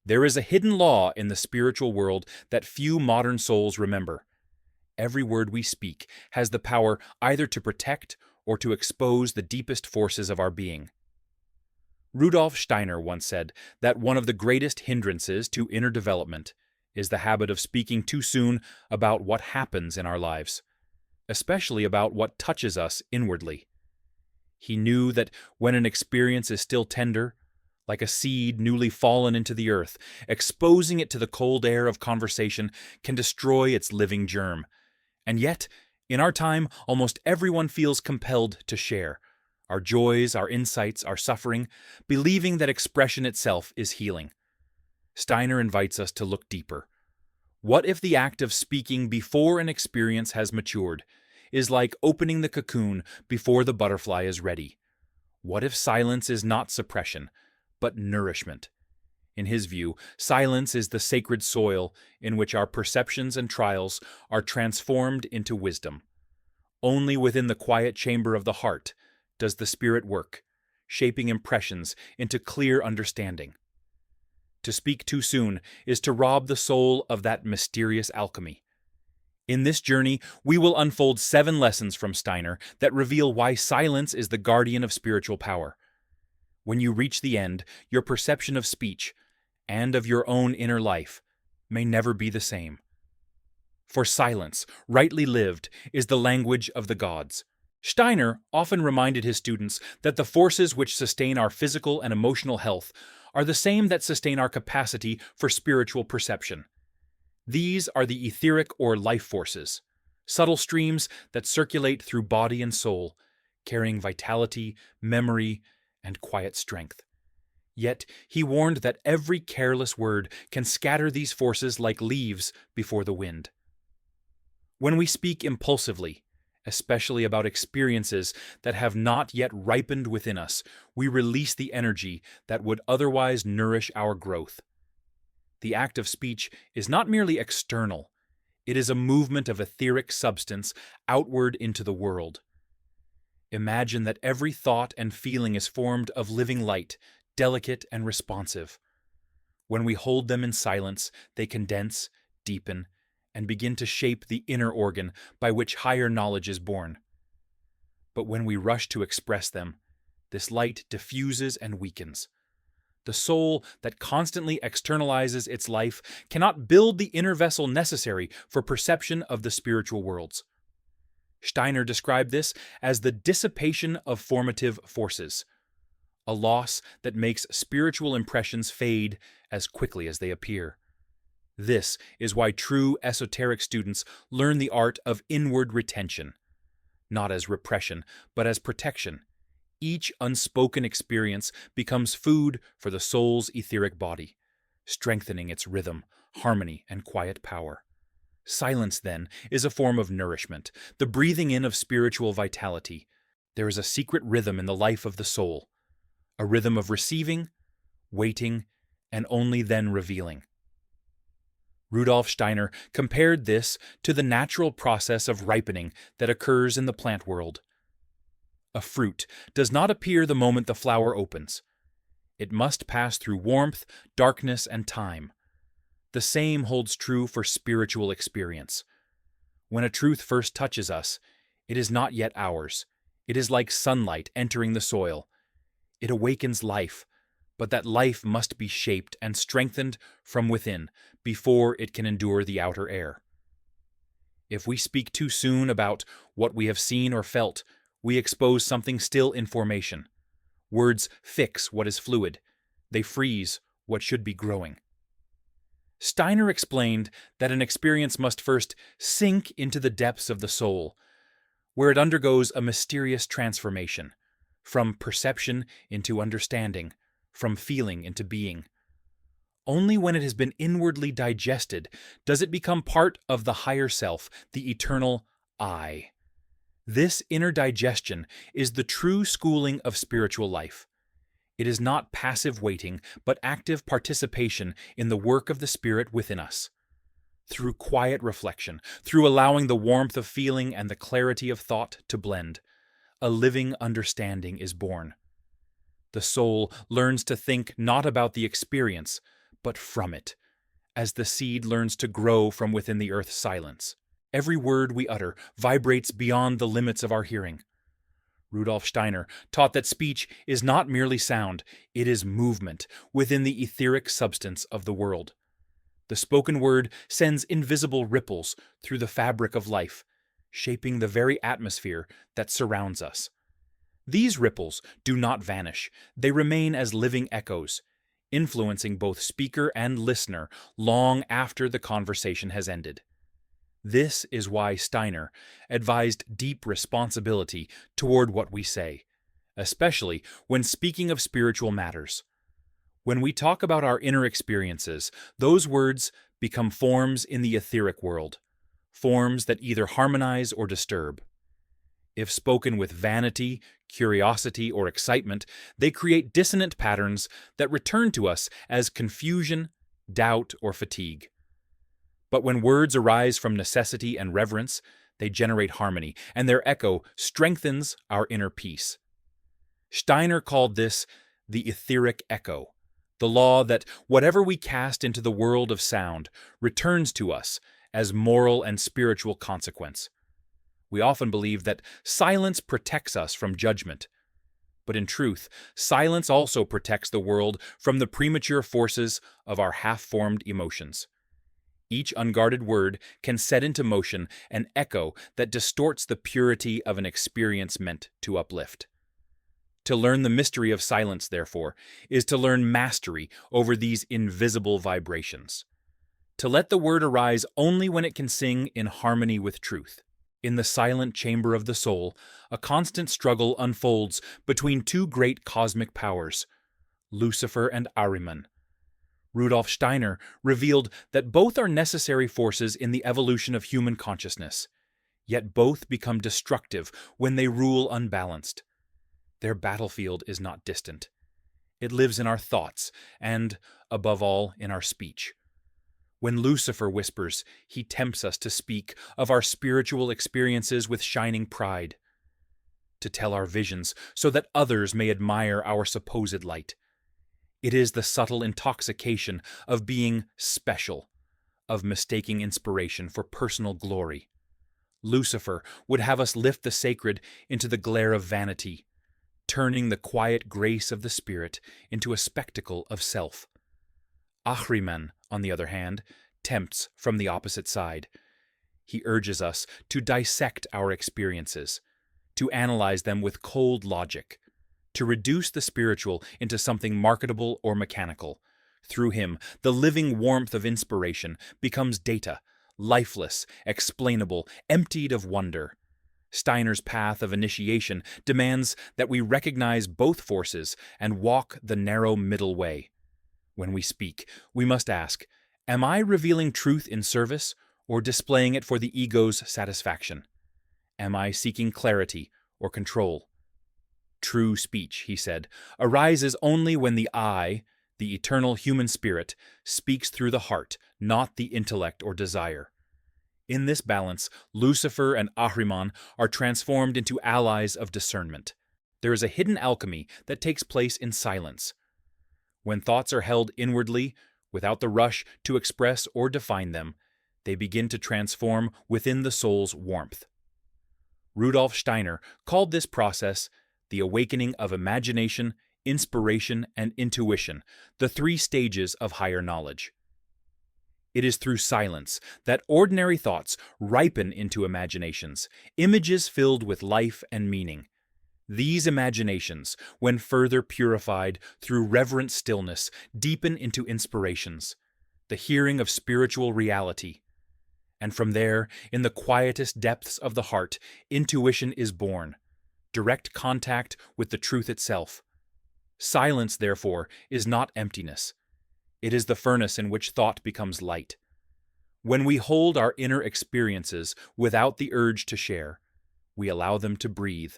There is a hidden law in the spiritual world that few modern souls remember. Every word we speak has the power either to protect or to expose the deepest forces of our being. Rudolf Steiner once said that one of the greatest hindrances to inner development is the habit of speaking too soon about what happens in our lives, especially about what touches us inwardly. He knew that when an experience is still tender, like a seed newly fallen into the earth, exposing it to the cold air of conversation can destroy its living germ. And yet, in our time, almost everyone feels compelled to share our joys, our insights, our suffering, believing that expression itself is healing. Steiner invites us to look deeper. What if the act of speaking before an experience has matured is like opening the cocoon before the butterfly is ready? What if silence is not suppression, but nourishment? In his view, silence is the sacred soil in which our perceptions and trials are transformed into wisdom. Only within the quiet chamber of the heart does the Spirit work, shaping impressions into clear understanding. To speak too soon is to rob the soul of that mysterious alchemy. In this journey, we will unfold 7 lessons from Steiner that reveal why silence is the guardian of spiritual power. When you reach the end, your perception of speech and of your own inner life may never be the same. For silence, rightly lived, is the language of the gods. Steiner often reminded his students that the forces which sustain our physical and emotional health are the same that sustain our capacity for spiritual perception. These are the etheric or life forces, subtle streams that circulate through body and soul, carrying vitality, memory, and quiet strength. Yet he warned that every careless word can scatter these forces like leaves before the wind. When we speak impulsively, especially about experiences that have not yet ripened within us, we release the energy that would otherwise nourish our growth. The act of speech is not merely external, it is a movement of etheric substance outward into the world. Imagine that every thought and feeling is formed of living light, delicate and responsive. When we hold them in silence, they condense, deepen, and begin to shape the inner organ by which higher knowledge is born. But when we rush to express them, this light diffuses and weakens. The soul that constantly externalizes its life cannot build the inner vessel necessary for perception of the spiritual worlds. Steiner described this as the dissipation of formative forces, a loss that makes spiritual impressions fade as quickly as they appear. This is why true esoteric students learn the art of inward retention, not as repression, but as protection. Each unspoken experience becomes food for the soul's etheric body, strengthening its rhythm, harmony, and quiet power. Silence, then, is a form of nourishment, the breathing in of spiritual vitality. There is a secret rhythm in the life of the soul, a rhythm of receiving, waiting, and only then revealing. Rudolf Steiner compared this to the natural process of ripening that occurs in the plant world. A fruit does not appear the moment the flower opens. It must pass through warmth, darkness, and time. The same holds true for spiritual experience. When a truth first touches us, it is not yet ours. It is like sunlight entering the soil. It awakens life, but that life must be shaped and strengthened from within before it can endure the outer air. If we speak too soon about what we have seen or felt, we expose something still in formation. Words fix what is fluid. They freeze what should be growing. Steiner explained that an experience must first sink into the depths of the soul, where it undergoes a mysterious transformation, from perception into understanding, from feeling into being. Only when it has been inwardly digested does it become part of the higher self, the eternal I. This inner digestion is the true schooling of spiritual life. It is not passive waiting, but active participation in the work of the Spirit within us. Through quiet reflection, through allowing the warmth of feeling and the clarity of thought to blend, a living understanding is born. The soul learns to think not about the experience, but from it, as the seed learns to grow from within the earth's silence. Every word we utter vibrates beyond the limits of our hearing. Rudolf Steiner taught that speech is not merely sound, it is movement within the etheric substance of the world. The spoken word sends invisible ripples through the fabric of life, shaping the very atmosphere that surrounds us. These ripples do not vanish, they remain as living echoes, influencing both speaker and listener long after the conversation has ended. This is why Steiner advised deep responsibility toward what we say, especially when speaking of spiritual matters. When we talk about our inner experiences, those words become forms in the etheric world, forms that either harmonize or disturb. If spoken with vanity, curiosity, or excitement, they create dissonant patterns that return to us as confusion, doubt, or fatigue. But when words arise from necessity and reverence, they generate harmony, and their echo strengthens our inner peace. Steiner called this the etheric echo, the law that whatever we cast into the world of sound returns to us as moral and spiritual consequence. We often believe that silence protects us from judgment. But in truth, silence also protects the world from the premature forces of our half-formed emotions. Each unguarded word can set into motion an echo that distorts the purity of an experience meant to uplift. To learn the mystery of silence, therefore, is to learn mastery over these invisible vibrations. To let the word arise only when it can sing in harmony with truth. In the silent chamber of the soul, a constant struggle unfolds between two great cosmic powers, Lucifer and Ahriman. Rudolf Steiner revealed that both are necessary forces in the evolution of human consciousness, yet both become destructive when they rule unbalanced. Their battlefield is not distant. It lives in our thoughts and, above all, in our speech. When Lucifer whispers, he tempts us to speak of our spiritual experiences with shining pride, to tell our visions so that others may admire our supposed light. It is the subtle intoxication of being special, of mistaking inspiration for personal glory. Lucifer would have us lift the sacred into the glare of vanity, turning the quiet grace of the spirit into a spectacle of self. Ahriman, on the other hand, tempts from the opposite side. He urges us to dissect our experiences, to analyze them with cold logic, to reduce the spiritual into something marketable or mechanical. Through him, the living warmth of inspiration becomes data, lifeless, explainable, emptied of wonder. Steiner's path of initiation demands that we recognize both forces and walk the narrow middle way. When we speak, we must ask, am I revealing truth in service or displaying it for the ego's satisfaction? Am I seeking clarity or control? True speech, he said, arises only when the I, the eternal human spirit, speaks through the heart, not the intellect or desire. In this balance, Lucifer and Ahriman are transformed into allies of discernment. There is a hidden alchemy that takes place in silence. When thoughts are held inwardly, without the rush to express or define them, they begin to transform within the soul's warmth. Rudolf Steiner called this process the awakening of imagination, inspiration, and intuition, the three stages of higher knowledge. It is through silence that ordinary thoughts ripen into imaginations, images filled with life and meaning. These imaginations, when further purified through reverent stillness, deepen into inspirations, the hearing of spiritual reality. And from there, in the quietest depths of the heart, intuition is born, direct contact with the truth itself. Silence, therefore, is not emptiness. It is the furnace in which thought becomes light. When we hold our inner experiences without the urge to share, we allow them to breathe,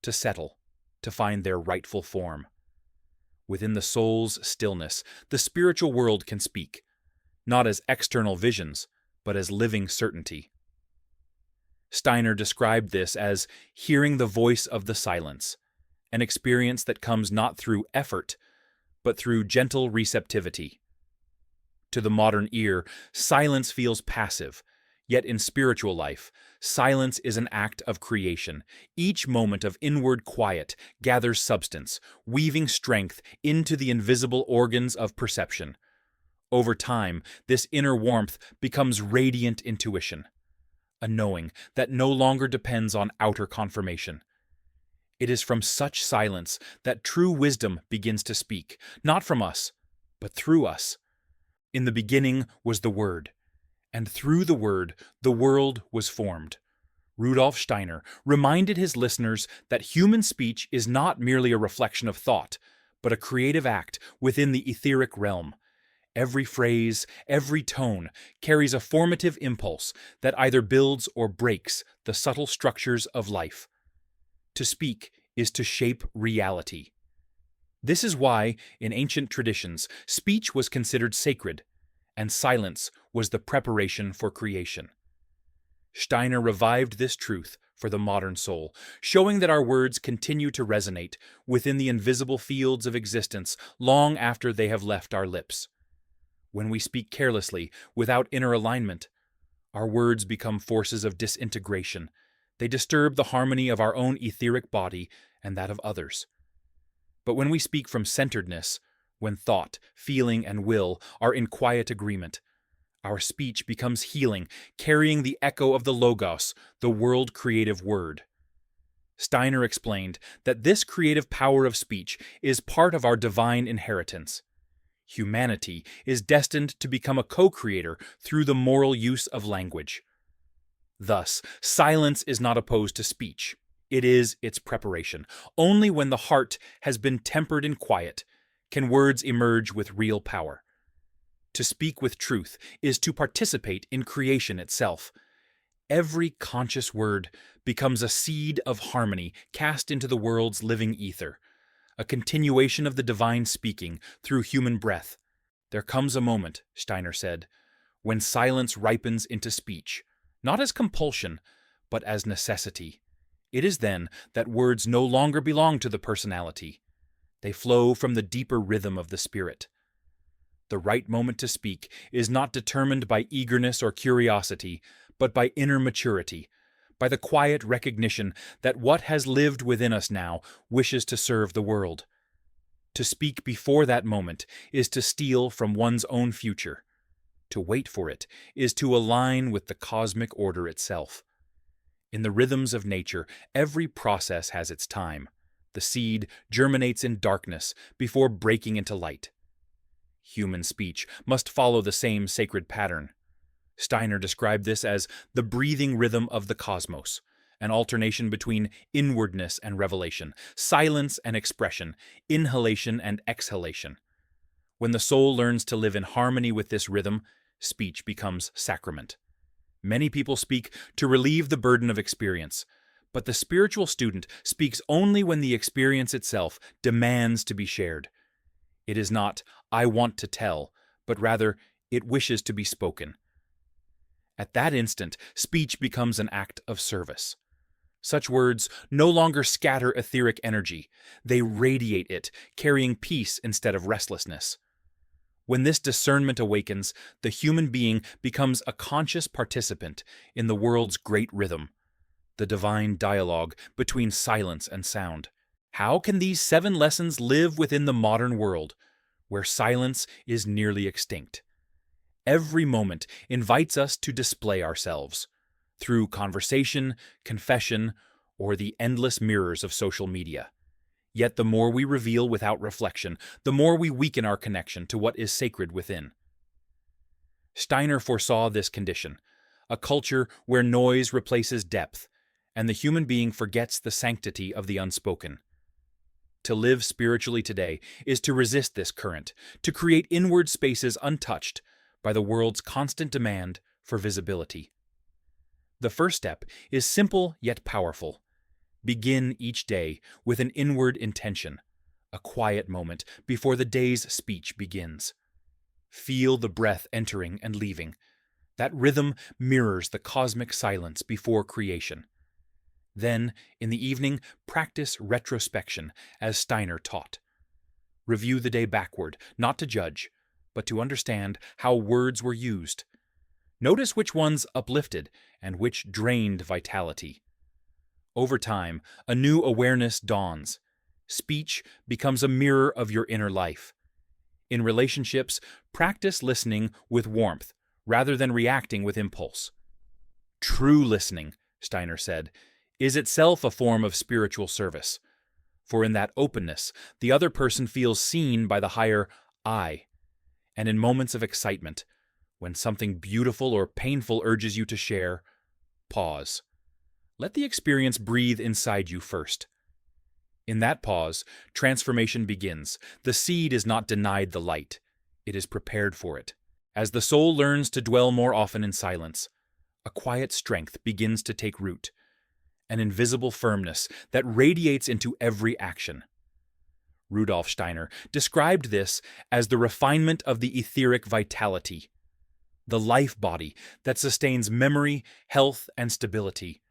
to settle, to find their rightful form. Within the soul's stillness, the spiritual world can speak, not as external visions, but as living certainty. Steiner described this as hearing the voice of the silence, an experience that comes not through effort, but through gentle receptivity. To the modern ear, silence feels passive. Yet in spiritual life, silence is an act of creation. Each moment of inward quiet gathers substance, weaving strength into the invisible organs of perception. Over time, this inner warmth becomes radiant intuition, a knowing that no longer depends on outer confirmation. It is from such silence that true wisdom begins to speak, not from us, but through us. In the beginning was the Word, and through the Word the world was formed. Rudolf Steiner reminded his listeners that human speech is not merely a reflection of thought, but a creative act within the etheric realm. Every phrase, every tone carries a formative impulse that either builds or breaks the subtle structures of life. To speak is to shape reality. This is why, in ancient traditions, speech was considered sacred, and silence was the preparation for creation. Steiner revived this truth for the modern soul, showing that our words continue to resonate within the invisible fields of existence long after they have left our lips. When we speak carelessly, without inner alignment, our words become forces of disintegration. They disturb the harmony of our own etheric body and that of others. But when we speak from centeredness, when thought, feeling, and will are in quiet agreement, our speech becomes healing, carrying the echo of the Logos, the world-creative word. Steiner explained that this creative power of speech is part of our divine inheritance. Humanity is destined to become a co-creator through the moral use of language. Thus, silence is not opposed to speech. It is its preparation. Only when the heart has been tempered in quiet can words emerge with real power. To speak with truth is to participate in creation itself. Every conscious word becomes a seed of harmony cast into the world's living ether, a continuation of the divine speaking through human breath. There comes a moment, Steiner said, when silence ripens into speech, not as compulsion, but as necessity. It is then that words no longer belong to the personality. They flow from the deeper rhythm of the spirit. The right moment to speak is not determined by eagerness or curiosity, but by inner maturity, by the quiet recognition that what has lived within us now wishes to serve the world. To speak before that moment is to steal from one's own future. To wait for it is to align with the cosmic order itself. In the rhythms of nature, every process has its time. The seed germinates in darkness before breaking into light. Human speech must follow the same sacred pattern. Steiner described this as the breathing rhythm of the cosmos, an alternation between inwardness and revelation, silence and expression, inhalation and exhalation. When the soul learns to live in harmony with this rhythm, speech becomes sacrament. Many people speak to relieve the burden of experience, but the spiritual student speaks only when the experience itself demands to be shared. It is not, "I want to tell," but rather, it wishes to be spoken. At that instant, speech becomes an act of service. Such words no longer scatter etheric energy. They radiate it, carrying peace instead of restlessness. When this discernment awakens, the human being becomes a conscious participant in the world's great rhythm, the divine dialogue between silence and sound. How can these 7 lessons live within the modern world, where silence is nearly extinct? Every moment invites us to display ourselves, through conversation, confession, or the endless mirrors of social media. Yet the more we reveal without reflection, the more we weaken our connection to what is sacred within. Steiner foresaw this condition, a culture where noise replaces depth, and the human being forgets the sanctity of the unspoken. To live spiritually today is to resist this current, to create inward spaces untouched by the world's constant demand for visibility. The first step is simple yet powerful. Begin each day with an inward intention, a quiet moment before the day's speech begins. Feel the breath entering and leaving. That rhythm mirrors the cosmic silence before creation. Then, in the evening, practice retrospection, as Steiner taught. Review the day backward, not to judge, but to understand how words were used. Notice which ones uplifted and which drained vitality. Over time, a new awareness dawns. Speech becomes a mirror of your inner life. In relationships, practice listening with warmth rather than reacting with impulse. True listening, Steiner said, is itself a form of spiritual service. For in that openness, the other person feels seen by the higher I. And in moments of excitement, when something beautiful or painful urges you to share, pause. Let the experience breathe inside you first. In that pause, transformation begins. The seed is not denied the light. It is prepared for it. As the soul learns to dwell more often in silence, a quiet strength begins to take root, an invisible firmness that radiates into every action. Rudolf Steiner described this as the refinement of the etheric vitality, the life body that sustains memory, health, and stability.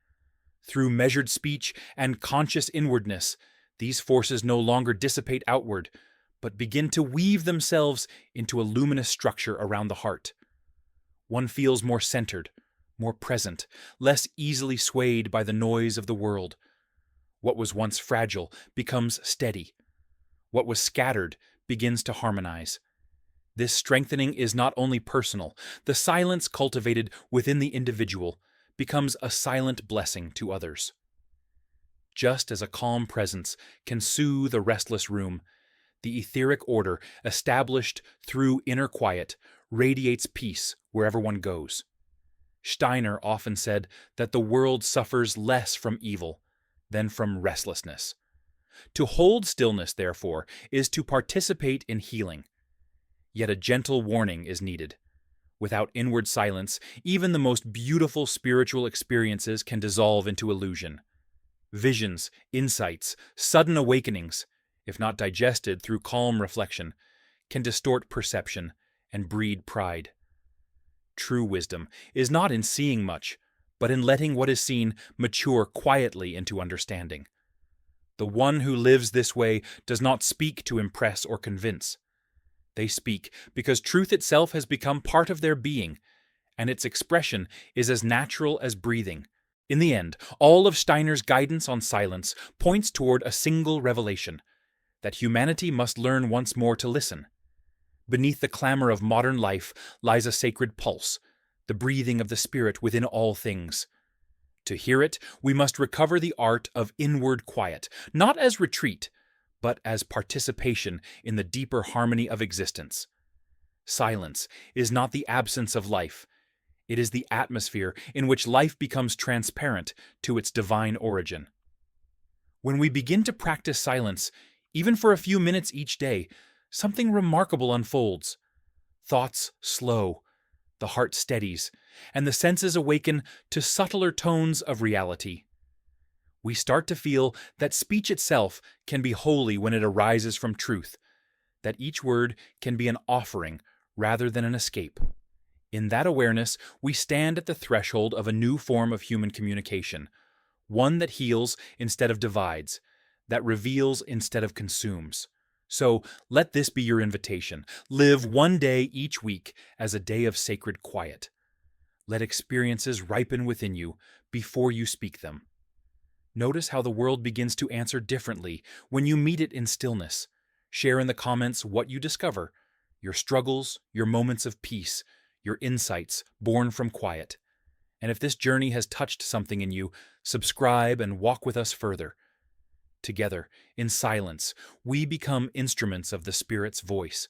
Through measured speech and conscious inwardness, these forces no longer dissipate outward, but begin to weave themselves into a luminous structure around the heart. One feels more centered, more present, less easily swayed by the noise of the world. What was once fragile becomes steady. What was scattered begins to harmonize. This strengthening is not only personal. The silence cultivated within the individual becomes a silent blessing to others. Just as a calm presence can soothe a restless room, the etheric order established through inner quiet radiates peace wherever one goes. Steiner often said that the world suffers less from evil than from restlessness. To hold stillness, therefore, is to participate in healing. Yet a gentle warning is needed. Without inward silence, even the most beautiful spiritual experiences can dissolve into illusion. Visions, insights, sudden awakenings, if not digested through calm reflection, can distort perception and breed pride. True wisdom is not in seeing much, but in letting what is seen mature quietly into understanding. The one who lives this way does not speak to impress or convince. They speak because truth itself has become part of their being, and its expression is as natural as breathing. In the end, all of Steiner's guidance on silence points toward a single revelation, that humanity must learn once more to listen. Beneath the clamor of modern life lies a sacred pulse, the breathing of the spirit within all things. To hear it, we must recover the art of inward quiet, not as retreat, but as participation in the deeper harmony of existence. Silence is not the absence of life. It is the atmosphere in which life becomes transparent to its divine origin. When we begin to practice silence, even for a few minutes each day, something remarkable unfolds. Thoughts slow, the heart steadies, and the senses awaken to subtler tones of reality. We start to feel that speech itself can be holy when it arises from truth, that each word can be an offering rather than an escape. In that awareness, we stand at the threshold of a new form of human communication, one that heals instead of divides, that reveals instead of consumes. So let this be your invitation. Live one day each week as a day of sacred quiet. Let experiences ripen within you before you speak them. Notice how the world begins to answer differently when you meet it in stillness. Share in the comments what you discover, your struggles, your moments of peace, your insights born from quiet. And if this journey has touched something in you, subscribe and walk with us further. Together, in silence, we become instruments of the Spirit's voice,